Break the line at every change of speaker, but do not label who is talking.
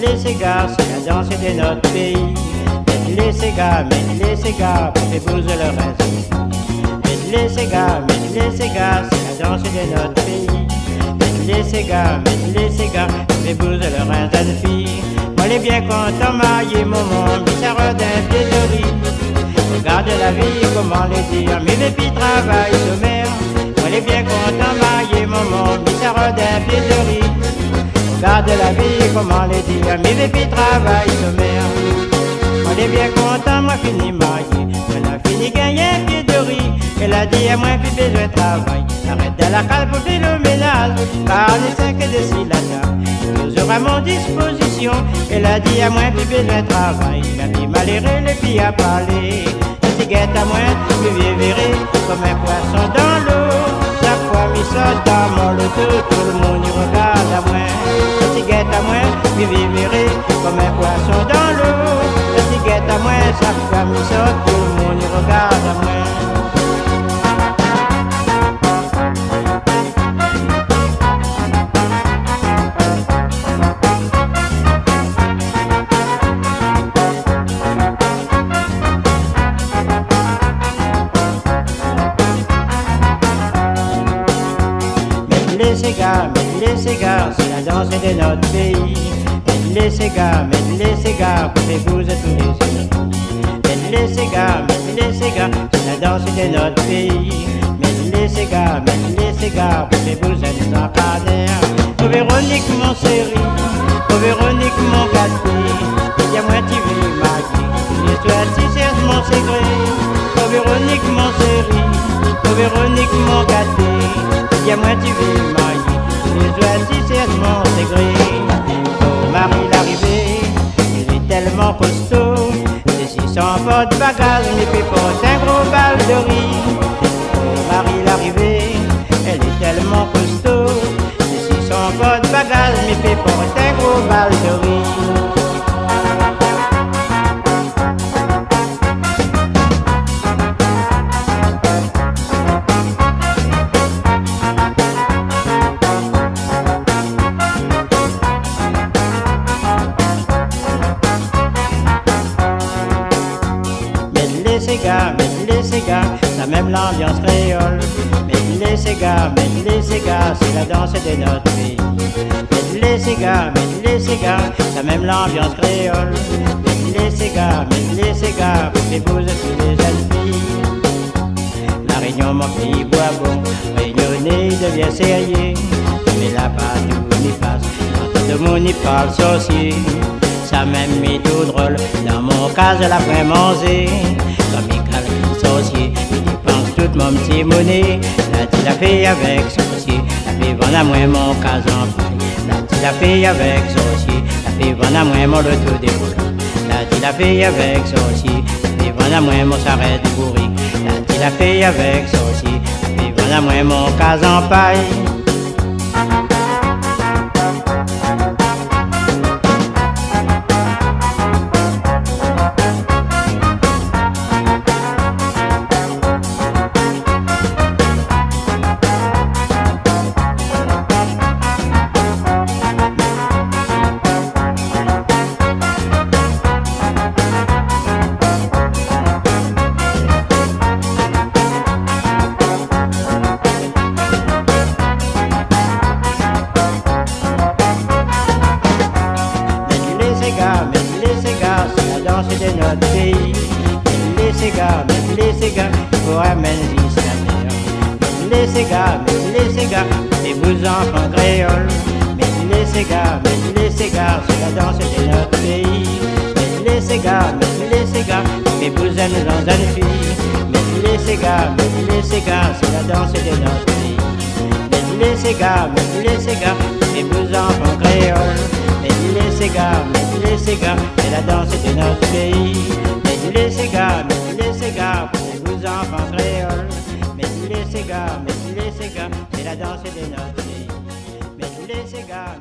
les cigares, c'est la danse de notre pays. Les cigares, pour épouser le reste. Les cigares, c'est la danse de notre pays. Les cigares, pour épouser le reste de fille. Moi les bien content, marié, mon monde, ça d'un pied de riz. Regarde la vie, comment les dire, mais les filles travaillent sommaire. Moi les bien content, marié, mon monde, ça d'un pied de riz. Regarde la vie, comment les dire, mais les filles travaillent sommaire. On est bien content, moi fini marié. Elle a fini gagner un pied de riz. Elle a dit à moi plus besoin de travail. Arrête de la cale pour faire le ménage. Car les 5 de si la table toujours à mon disposition. Elle a dit à moi plus besoin de travail. La vie malheureux, les filles à parler. La ciguette à moi, je vivrai comme un poisson dans l'eau. Chaque fois mi saute dans mon loto, tout le monde y regarde à moi. La ciguette à moi, je vivrai comme un poisson dans l'eau. À moi, chaque fois me saute, tout le monde y regarde à moi. Les cigares, c'est la danse de notre pays. Les cigares, pour épouser tous les yeux. Les cigares, c'est la danse de notre pays. Les cigares, pour épouser les encadreurs. Oh Véronique, mon chéri, oh Véronique, mon gâté. Il y a moi qui vis ma vie, l'histoire si c'est mon secret. Oh Véronique, mon chéri, oh Véronique, mon gâté. Il y a moi qui vis ma vie, l'histoire si c'est mon secret. Marie l'arrivée, il est tellement costaud. C'est 600 porte bagages, il peut porter un gros bal de riz. Marie l'arrivée, elle est tellement costaud. C'est 600 porte bagages, il peut porter un gros bal de riz. Les cigares, ça même l'ambiance créole. Mais les cigares, c'est la danse de notre pays. Mais les cigares, ça même l'ambiance créole. Mais les cigares, pour épouser tous les jeunes filles. La réunion manque ni bois bon, réunionner devient sérieux. Mais là pas tout n'y passe, tout le monde y parle sorcier. Ça même mis tout drôle, dans mon cas je la ferai manger. Comme il calcule sorcier, il dépense toute mon petit monnaie. La petite la fait avec sorcier, la fait vendre à moi mon cas en paille. La petite la fait avec sorcier, la fait vendre à moi mon loto des volants. La petite la fait avec sorcier, la fait vendre à moi mon sarret de bourrique. La petite la fait avec sorcier, la fait vendre à moi mon cas en paille. C'est la danse de notre pays. Les cigares, pour amener jusqu'à terre. Les cigares, les beaux enfants créoles. Mais les cigares, c'est la danse de notre pays. Mais les cigares, les beaux amis dans une fille. Mais les cigares, c'est la danse de notre pays. Mais les cigares, les beaux enfants créoles. Mais les cigares, c'est la danse de notre pays. Mais les cigares, pour les beaux enfants créoles. Mais les cigares, c'est la danse de notre pays. Mais les cigares,